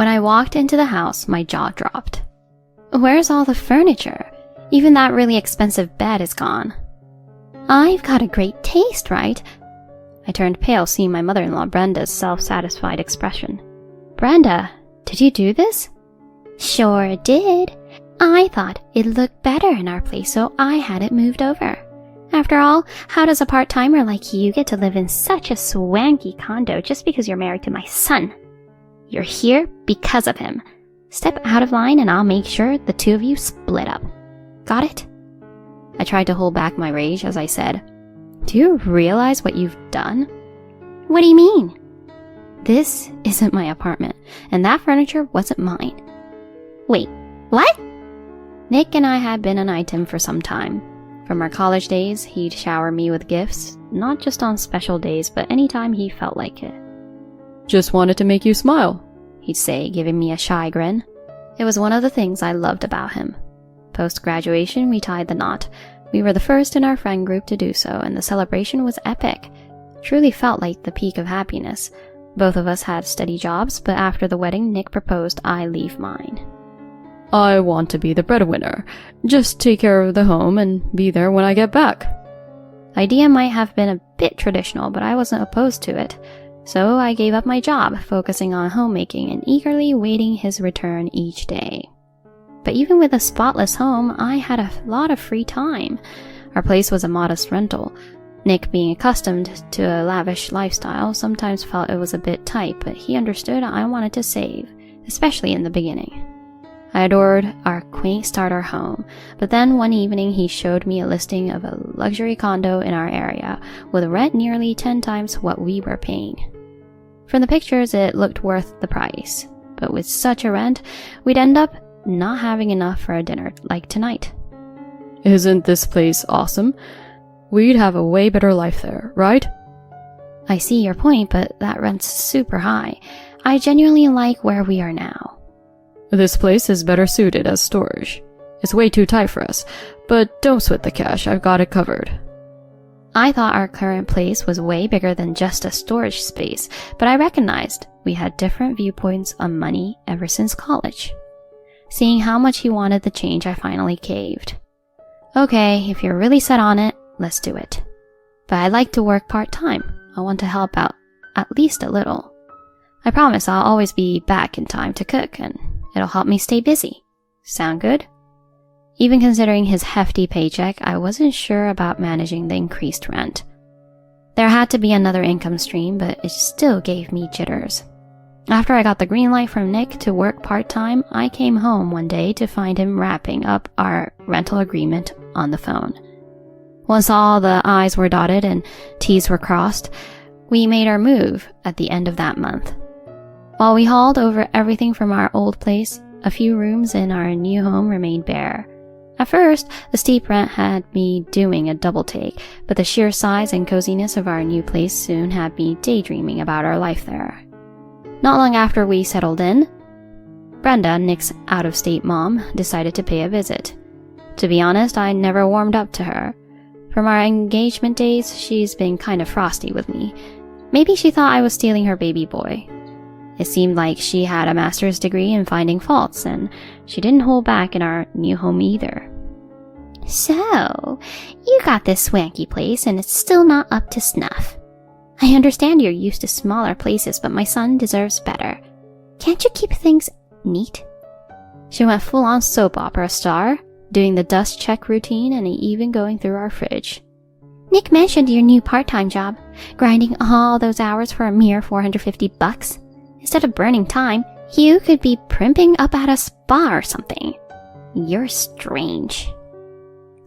When I walked into the house, my jaw dropped. Where's all the furniture? Even that really expensive bed is gone. I've got a great taste, right? I turned pale seeing my mother-in-law Brenda's self-satisfied expression. Brenda, did you do this? Sure did. I thought it looked better in our place, so I had it moved over. After all, how does a part-timer like you get to live in such a swanky condo just because you're married to my son? You're here because of him. Step out of line and I'll make sure the two of you split up. Got it? I tried to hold back my rage as I said, Do you realize what you've done? What do you mean? This isn't my apartment, and that furniture wasn't mine. Wait, what? Nick and I had been an item for some time. From our college days, he'd shower me with gifts, not just on special days, but anytime he felt like it. Just wanted to make you smile, he'd say, giving me a shy grin. It was one of the things I loved about him. Post-graduation, we tied the knot. We were the first in our friend group to do so, and the celebration was epic. Truly felt like the peak of happiness. Both of us had steady jobs, but after the wedding, Nick proposed I leave mine. I want to be the breadwinner. Just take care of the home and be there when I get back. The idea might have been a bit traditional, but I wasn't opposed to it. So I gave up my job, focusing on homemaking and eagerly waiting his return each day. But even with a spotless home, I had a lot of free time. Our place was a modest rental. Nick, being accustomed to a lavish lifestyle, sometimes felt it was a bit tight, but he understood I wanted to save, especially in the beginning. I adored our quaint starter home, but then one evening he showed me a listing of a luxury condo in our area, with rent nearly 10 times what we were paying. From the pictures, it looked worth the price, but with such a rent, we'd end up not having enough for a dinner like tonight. Isn't this place awesome? We'd have a way better life there, right? I see your point, but that rent's super high. I genuinely like where we are now. This place is better suited as storage. It's way too tight for us, but don't sweat the cash, I've got it covered. I thought our current place was way bigger than just a storage space, but I recognized we had different viewpoints on money ever since college. Seeing how much he wanted the change, I finally caved. Okay, if you're really set on it, let's do it. But I'd like to work part-time. I want to help out at least a little. I promise I'll always be back in time to cook, and it'll help me stay busy. Sound good? Even considering his hefty paycheck, I wasn't sure about managing the increased rent. There had to be another income stream, but it still gave me jitters. After I got the green light from Nick to work part-time, I came home one day to find him wrapping up our rental agreement on the phone. Once all the I's were dotted and T's were crossed, we made our move at the end of that month. While we hauled over everything from our old place, a few rooms in our new home remained bare. At first, the steep rent had me doing a double take, but the sheer size and coziness of our new place soon had me daydreaming about our life there. Not long after we settled in, Brenda, Nick's out-of-state mom, decided to pay a visit. To be honest, I never warmed up to her. From our engagement days, she's been kind of frosty with me. Maybe she thought I was stealing her baby boy. It seemed like she had a master's degree in finding faults, and she didn't hold back in our new home either. So, you got this swanky place and it's still not up to snuff. I understand you're used to smaller places, but my son deserves better. Can't you keep things neat? She went full-on soap opera star, doing the dust check routine and even going through our fridge. Nick mentioned your new part-time job, grinding all those hours for a mere $450. Instead of burning time, you could be primping up at a spa or something. You're strange.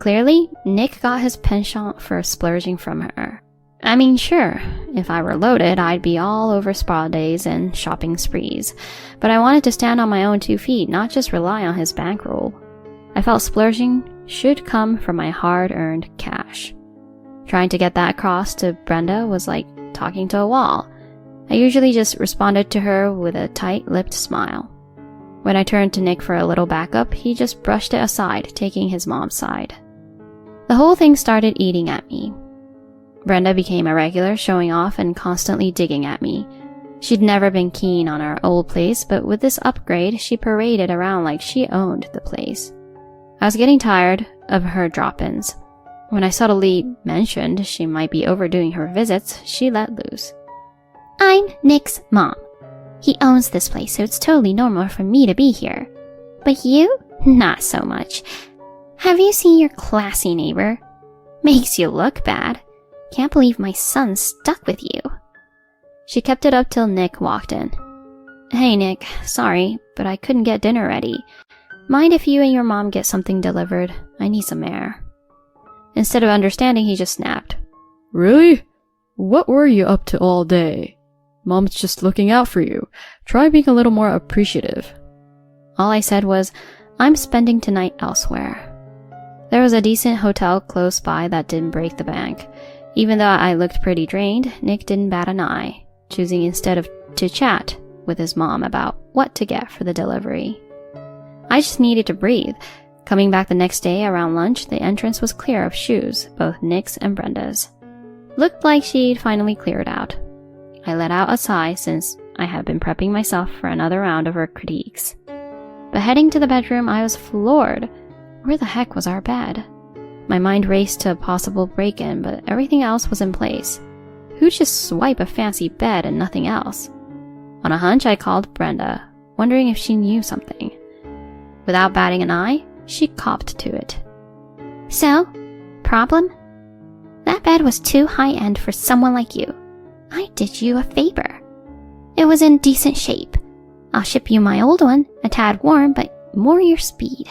Clearly, Nick got his penchant for splurging from her. I mean, sure, if I were loaded, I'd be all over spa days and shopping sprees. But I wanted to stand on my own 2 feet, not just rely on his bankroll. I felt splurging should come from my hard-earned cash. Trying to get that across to Brenda was like talking to a wall. I usually just responded to her with a tight-lipped smile. When I turned to Nick for a little backup, he just brushed it aside, taking his mom's side. The whole thing started eating at me. Brenda became a regular, showing off and constantly digging at me. She'd never been keen on our old place, but with this upgrade, she paraded around like she owned the place. I was getting tired of her drop-ins. When I subtly mentioned she might be overdoing her visits, she let loose. I'm Nick's mom. He owns this place, so it's totally normal for me to be here. But you? Not so much. Have you seen your classy neighbor? Makes you look bad. Can't believe my son's stuck with you. She kept it up till Nick walked in. Hey Nick, sorry, but I couldn't get dinner ready. Mind if you and your mom get something delivered? I need some air. Instead of understanding, he just snapped. Really? What were you up to all day? Mom's just looking out for you. Try being a little more appreciative. All I said was, I'm spending tonight elsewhere. There was a decent hotel close by that didn't break the bank. Even though I looked pretty drained, Nick didn't bat an eye, choosing instead to chat with his mom about what to get for the delivery. I just needed to breathe. Coming back the next day around lunch, the entrance was clear of shoes, both Nick's and Brenda's. Looked like she'd finally cleared out. I let out a sigh since I had been prepping myself for another round of her critiques. But heading to the bedroom, I was floored. Where the heck was our bed? My mind raced to a possible break-in, but everything else was in place. Who'd just swipe a fancy bed and nothing else? On a hunch, I called Brenda, wondering if she knew something. Without batting an eye, she copped to it. So, problem? That bed was too high-end for someone like you. I did you a favor. It was in decent shape. I'll ship you my old one, a tad worn, but more your speed.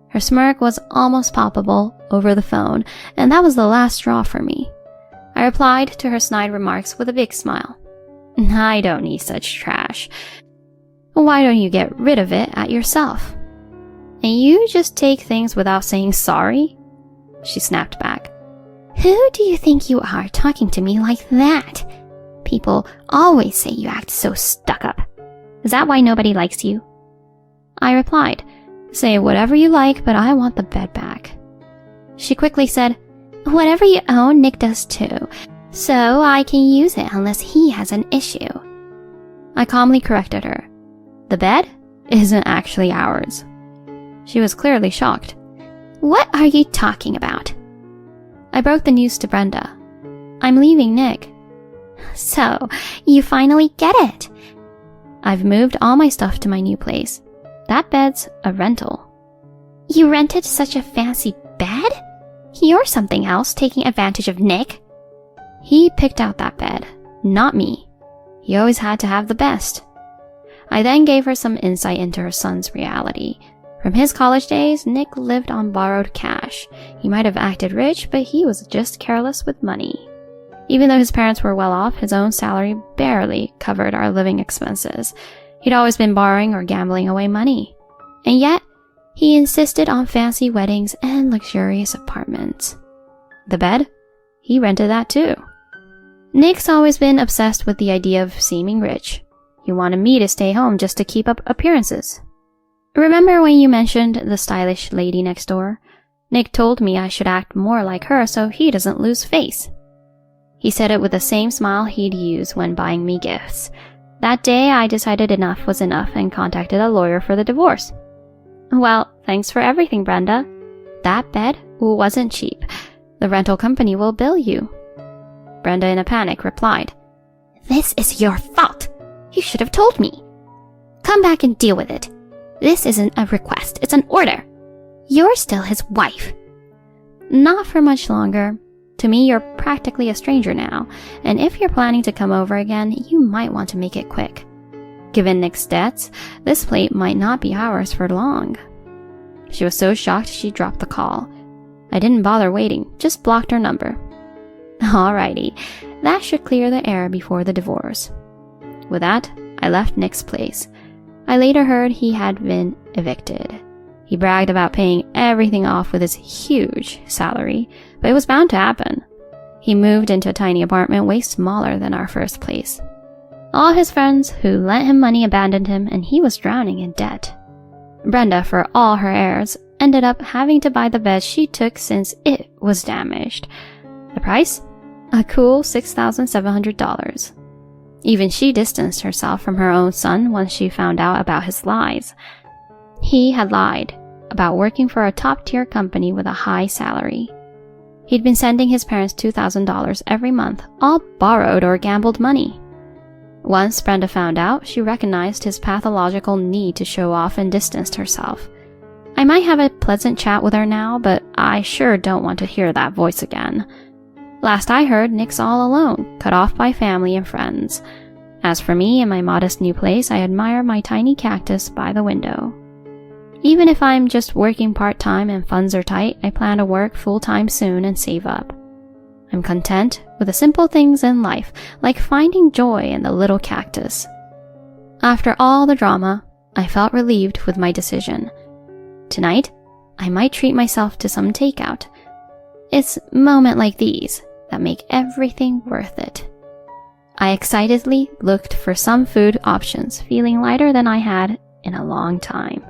Her smirk was almost palpable over the phone, and that was the last straw for me. I replied to her snide remarks with a big smile. I don't need such trash. Why don't you get rid of it at yourself? And you just take things without saying sorry? She snapped back. Who do you think you are talking to me like that? People always say you act so stuck up. Is that why nobody likes you? I replied, say whatever you like, but I want the bed back. She quickly said, whatever you own, Nick does too, so I can use it unless he has an issue. I calmly corrected her. The bed isn't actually ours. She was clearly shocked. What are you talking about? I broke the news to Brenda. I'm leaving Nick. So, you finally get it. I've moved all my stuff to my new place. That bed's a rental. You rented such a fancy bed? You're something else, taking advantage of Nick. He picked out that bed, not me. He always had to have the best. I then gave her some insight into her son's reality. From his college days, Nick lived on borrowed cash. He might have acted rich, but he was just careless with money. Even though his parents were well off, his own salary barely covered our living expenses. He'd always been borrowing or gambling away money. And yet, he insisted on fancy weddings and luxurious apartments. The bed? He rented that too. Nick's always been obsessed with the idea of seeming rich. He wanted me to stay home just to keep up appearances. Remember when you mentioned the stylish lady next door? Nick told me I should act more like her so he doesn't lose face. He said it with the same smile he'd use when buying me gifts. That day, I decided enough was enough and contacted a lawyer for the divorce. Well, thanks for everything, Brenda. That bed wasn't cheap. The rental company will bill you. Brenda, in a panic, replied, This is your fault. You should have told me. Come back and deal with it. This isn't a request, it's an order. You're still his wife. Not for much longer. To me, you're practically a stranger now, and if you're planning to come over again, you might want to make it quick. Given Nick's debts, this plate might not be ours for long. She was so shocked she dropped the call. I didn't bother waiting, just blocked her number. Alrighty, that should clear the air before the divorce. With that, I left Nick's place. I later heard he had been evicted. He bragged about paying everything off with his huge salary, but it was bound to happen. He moved into a tiny apartment way smaller than our first place. All his friends who lent him money abandoned him, and he was drowning in debt. Brenda, for all her airs, ended up having to buy the bed she took since it was damaged. The price? A cool $6,700. Even she distanced herself from her own son once she found out about his lies. He had lied about working for a top-tier company with a high salary. He'd been sending his parents $2,000 every month, all borrowed or gambled money. Once Brenda found out, she recognized his pathological need to show off and distanced herself. I might have a pleasant chat with her now, but I sure don't want to hear that voice again. Last I heard, Nick's all alone, cut off by family and friends. As for me and my modest new place, I admire my tiny cactus by the window. Even if I'm just working part-time and funds are tight, I plan to work full-time soon and save up. I'm content with the simple things in life, like finding joy in the little cactus. After all the drama, I felt relieved with my decision. Tonight, I might treat myself to some takeout. It's moments like these that make everything worth it. I excitedly looked for some food options, feeling lighter than I had in a long time.